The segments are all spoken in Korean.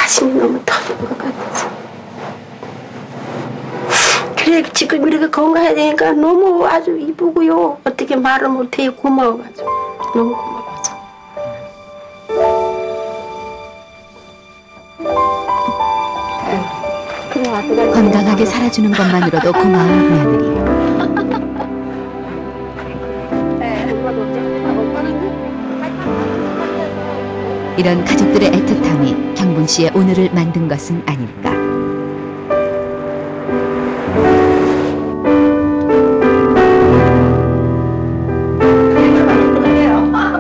가슴이 너무 터진 것 같아서. 그래 지금 이렇게 건강해야 되니까 너무 아주 이쁘고요. 어떻게 말을 못해요. 고마워가지고. 너무 고마워서. 건강하게 살아주는 것만으로도 고마운 며느리. 이런 가족들의 애틋함이 경분 씨의 오늘을 만든 것은 아닐까.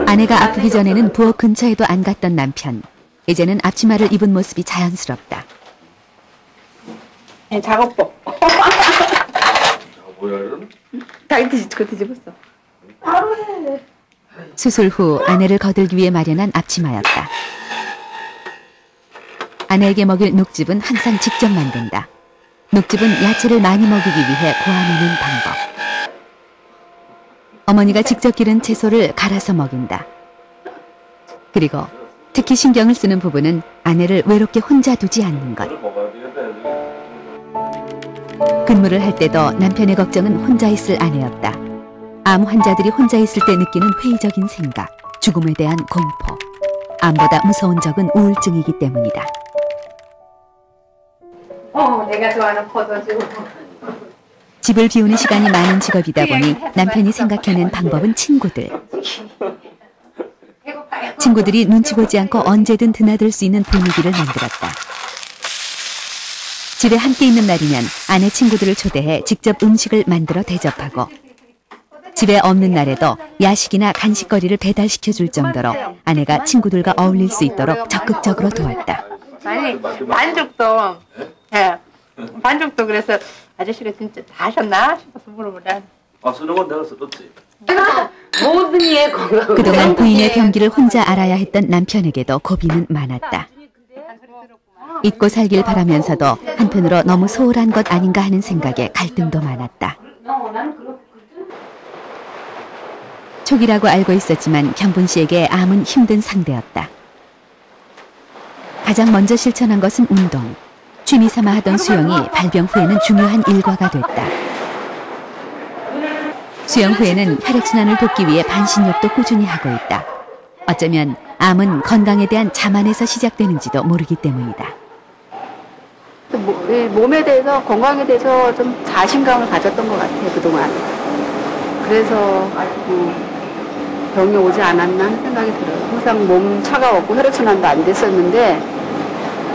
아내가 아프기 전에는 부엌 근처에도 안 갔던 남편. 이제는 앞치마를 입은 모습이 자연스럽다. 작업복. 뭐야 이런? 다 뒤집었어. 수술 후 아내를 거들기 위해 마련한 앞치마였다. 아내에게 먹일 녹즙은 항상 직접 만든다. 녹즙은 야채를 많이 먹이기 위해 고아내는 방법. 어머니가 직접 기른 채소를 갈아서 먹인다. 그리고 특히 신경을 쓰는 부분은 아내를 외롭게 혼자 두지 않는 것. 근무를 할 때도 남편의 걱정은 혼자 있을 아내였다. 암 환자들이 혼자 있을 때 느끼는 회의적인 생각, 죽음에 대한 공포. 암보다 무서운 적은 우울증이기 때문이다. 내가 좋아하는 포도주. 집을 비우는 시간이 많은 직업이다 보니 남편이 생각해낸 방법은 친구들. 친구들이 눈치 보지 않고 언제든 드나들 수 있는 분위기를 만들었다. 집에 함께 있는 날이면 아내 친구들을 초대해 직접 음식을 만들어 대접하고 집에 없는 날에도 야식이나 간식거리를 배달시켜줄 정도로 아내가 친구들과 어울릴 수 있도록 적극적으로 도왔다. 아니 반죽도 반죽도 그래서 아저씨가 진짜 다 하셨나 싶어서 물어보라. 쓰는 건 내가 썼지. 모든 이의 건강. 그동안 부인의 병기를 혼자 알아야 했던 남편에게도 고비는 많았다. 잊고 살길 바라면서도 한편으로 너무 소홀한 것 아닌가 하는 생각에 갈등도 많았다. 촉이라고 알고 있었지만 경분 씨에게 암은 힘든 상대였다. 가장 먼저 실천한 것은 운동. 취미 삼아 하던 수영이 발병 후에는 중요한 일과가 됐다. 수영 후에는 혈액순환을 돕기 위해 반신욕도 꾸준히 하고 있다. 어쩌면 암은 건강에 대한 자만에서 시작되는지도 모르기 때문이다. 몸에 대해서 건강에 대해서 좀 자신감을 가졌던 것 같아요. 그동안. 그래서 병이 오지 않았나 하는 생각이 들어요. 항상 몸 차가웠고 혈액순환도 안 됐었는데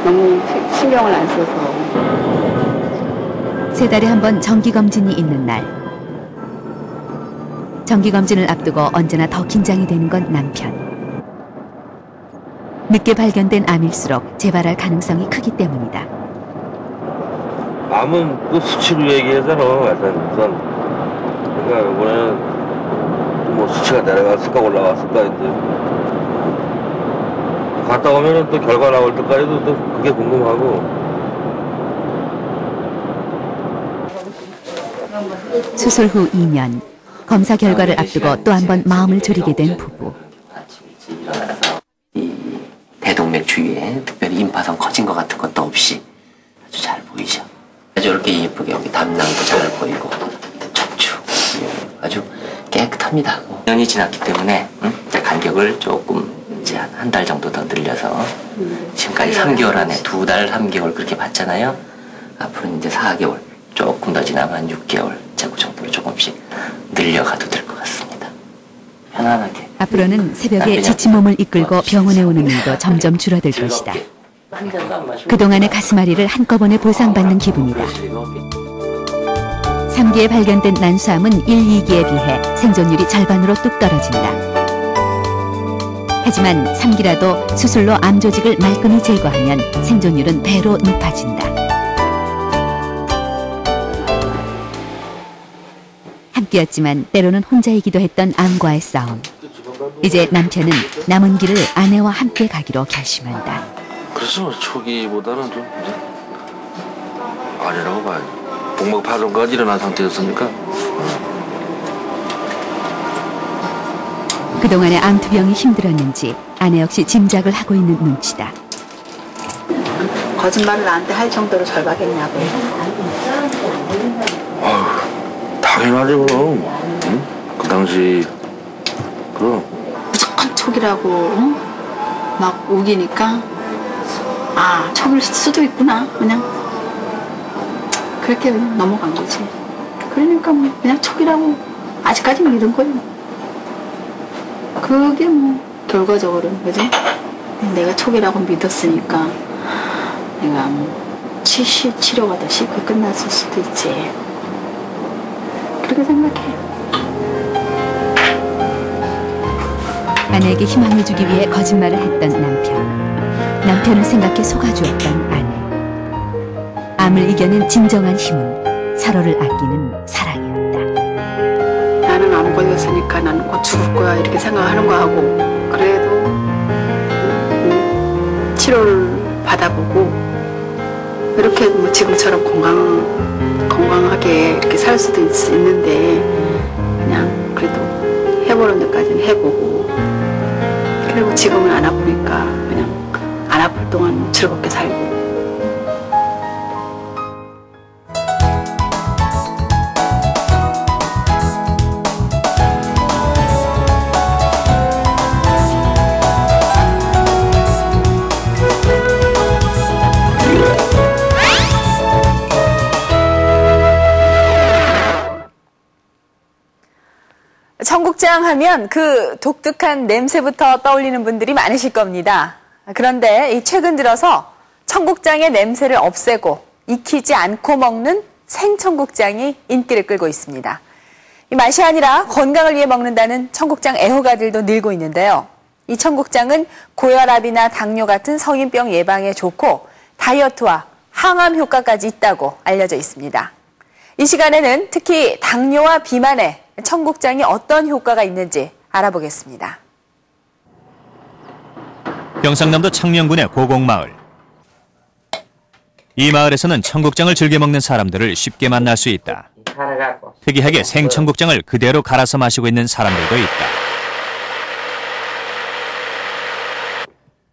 너무 신경을 안 써서. 3달에 한 번 정기검진이 있는 날. 정기검진을 앞두고 언제나 더 긴장이 되는 건 남편. 늦게 발견된 암일수록 재발할 가능성이 크기 때문이다. 암은 그 수치로 얘기하잖아. 우선 그러니까 이번에는 뭐 수치가 내려갔을까 올라갔을까 이제 갔다 오면은 또 결과 나올 때까지도 또 그게 궁금하고. 수술 후 2년, 검사 결과를 앞두고 또 한 번 마음을 졸이게 된 부부. 일어나서 이 대동맥 주위에 특별히 임파선 커진 것 같은 것도 없이 아주 잘 보이죠. 아주 이렇게 예쁘게 여기 담낭도 잘 보이고 척추 아주 깨끗합니다. 2년이 지났기 때문에 이제 간격을 조금 이제 한 달 정도 더 늘려서 지금까지 3개월 안에 2달, 3개월 그렇게 봤잖아요. 앞으로는 이제 4개월, 조금 더 지나면 6개월 그 정도로 조금씩 늘려가도 될 것 같습니다. 편안하게. 앞으로는 새벽에 지친 몸을 이끌고 병원에 오는 일도 점점 줄어들 것이다. 그동안의 가슴앓이를 한꺼번에 보상받는 기분이다. 3기에 발견된 난수암은 1, 2기에 비해 생존율이 절반으로 뚝 떨어진다. 하지만 3기라도 수술로 암 조직을 말끔히 제거하면 생존율은 배로 높아진다. 함께였지만 때로는 혼자이기도 했던 암과의 싸움. 이제 남편은 남은 길을 아내와 함께 가기로 결심한다. 그래서 초기보다는 좀 아니라고 봐야지. 복막 파손까지 일어난 상태였으니까. 그동안의 암투병이 힘들었는지 아내 역시 짐작을 하고 있는 눈치다. 거짓말을 나한테 할 정도로 절박했냐고. 당연하지 그럼. 응? 그 당시 그럼 무조건 촉이라고 응? 막 우기니까 아 촉일 수도 있구나 그냥 그렇게 그냥 넘어간 거지. 그러니까 뭐 그냥 촉이라고 아직까지 믿은 거예요. 그게 뭐 결과적으로는 그지? 내가 촉이라고 믿었으니까 내가 뭐 치료가 더 쉽게 끝났을 수도 있지. 그렇게 생각해. 아내에게 희망을 주기 위해 거짓말을 했던 남편. 남편을 생각해 속아주었던 아내. 암을 이겨낸 진정한 힘은 서로를 아끼는 사랑이었다. 나는 암 걸렸으니까 나는 곧 죽을 거야 이렇게 생각하는 거하고 그래도 치료를 받아보고 이렇게 뭐 지금처럼 건강하게 이렇게 살 수도 있는데 그냥 그래도 해보는 데까지는 해보고 그리고 지금은 안 아프니까 그냥 안 아플 동안 즐겁게 살고. 청국장 하면 그 독특한 냄새부터 떠올리는 분들이 많으실 겁니다. 그런데 최근 들어서 청국장의 냄새를 없애고 익히지 않고 먹는 생청국장이 인기를 끌고 있습니다. 이 맛이 아니라 건강을 위해 먹는다는 청국장 애호가들도 늘고 있는데요. 이 청국장은 고혈압이나 당뇨 같은 성인병 예방에 좋고 다이어트와 항암 효과까지 있다고 알려져 있습니다. 이 시간에는 특히 당뇨와 비만에 청국장이 어떤 효과가 있는지 알아보겠습니다. 경상남도 창녕군의 고곡마을. 이 마을에서는 청국장을 즐겨 먹는 사람들을 쉽게 만날 수 있다. 특이하게 생청국장을 그대로 갈아서 마시고 있는 사람들도 있다.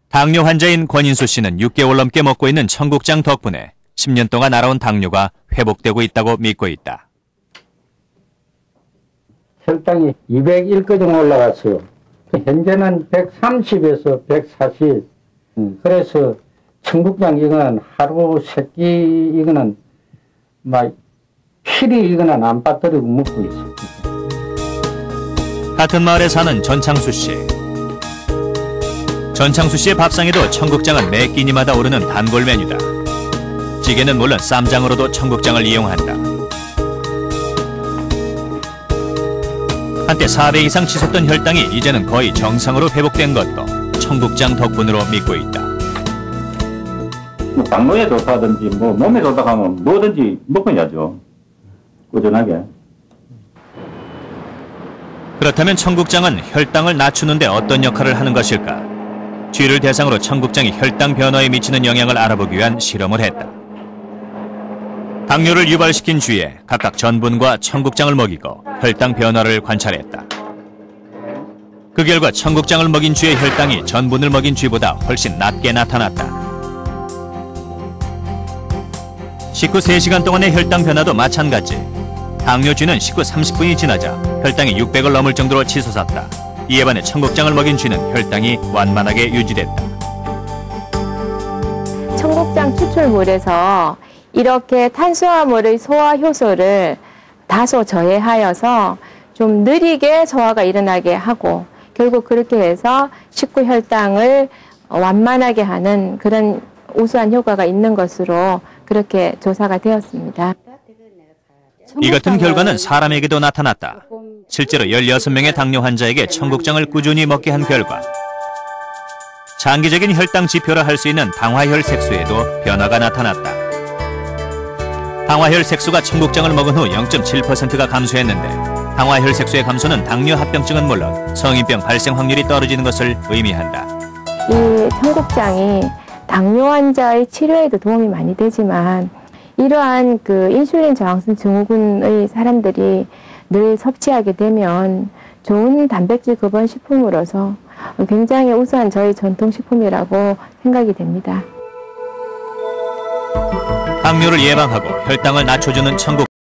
당뇨 환자인 권인수 씨는 6개월 넘게 먹고 있는 청국장 덕분에 10년 동안 알아온 당뇨가 회복되고 있다고 믿고 있다. 혈당이 201까지 올라갔어요. 현재는 130에서 140. 그래서 청국장 이거는 하루 3끼 이거는 막 필히 이거는 안 빠뜨리고 먹고 있어요. 같은 마을에 사는 전창수 씨. 전창수 씨의 밥상에도 청국장은 매 끼니마다 오르는 단골 메뉴다. 찌개는 물론 쌈장으로도 청국장을 이용한다. 한때 4배 이상 치솟던 혈당이 이제는 거의 정상으로 회복된 것도 청국장 덕분으로 믿고 있다. 당뇨에 좋다든지 몸에 좋다고 하면 뭐든지 먹어야죠. 꾸준하게. 그렇다면 청국장은 혈당을 낮추는 데 어떤 역할을 하는 것일까? 쥐를 대상으로 청국장이 혈당 변화에 미치는 영향을 알아보기 위한 실험을 했다. 당뇨를 유발시킨 쥐에 각각 전분과 청국장을 먹이고 혈당 변화를 관찰했다. 그 결과 청국장을 먹인 쥐의 혈당이 전분을 먹인 쥐보다 훨씬 낮게 나타났다. 식후 3시간 동안의 혈당 변화도 마찬가지. 당뇨쥐는 식후 30분이 지나자 혈당이 600을 넘을 정도로 치솟았다. 이에 반해 청국장을 먹인 쥐는 혈당이 완만하게 유지됐다. 청국장 추출물에서 이렇게 탄수화물의 소화 효소를 다소 저해하여서 좀 느리게 소화가 일어나게 하고 결국 그렇게 해서 식후 혈당을 완만하게 하는 그런 우수한 효과가 있는 것으로 그렇게 조사가 되었습니다. 이 같은 결과는 사람에게도 나타났다. 실제로 16명의 당뇨 환자에게 청국장을 꾸준히 먹게 한 결과 장기적인 혈당 지표라 할 수 있는 당화혈 색소에도 변화가 나타났다. 당화혈 색소가 청국장을 먹은 후 0.7%가 감소했는데 당화혈 색소의 감소는 당뇨 합병증은 물론 성인병 발생 확률이 떨어지는 것을 의미한다. 이 청국장이 당뇨 환자의 치료에도 도움이 많이 되지만 이러한 인슐린 저항성 증후군의 사람들이 늘 섭취하게 되면 좋은 단백질 급원 식품으로서 굉장히 우수한 저희 전통식품이라고 생각이 됩니다. 당뇨를 예방하고 혈당을 낮춰주는 청국